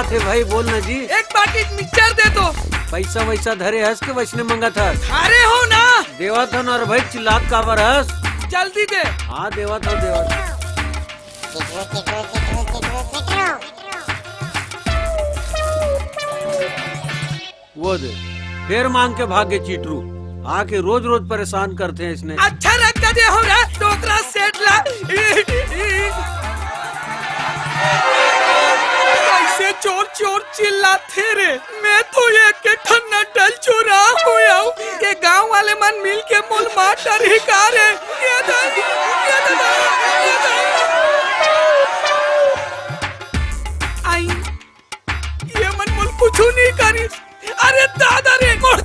बात है भाई, बोल ना जी। एक पैकेट मिक्सचर दे दो। पैसा वैसा धरे हंस के वैसने मंगा था। अरे हो ना देवा था ना भाई, चिल्लात का पर हंस। जल्दी दे। हाँ देवा था देवा था। वो दे, फिर मांग के भागे चीटरू। आके रोज रोज परेशान करते हैं इसने। अच्छा रखा दे हो रहा टोकरा सेट ला। कैसे चोर चोर चिल्लाते रे। मैं तो ये के ठन्ना डल चोरा हुआ हूँ। ये गांव वाले मन मिल के मुल मार ही का रे। ये आई ये मन मुल कुछ नहीं करी। अरे दादा रे मोर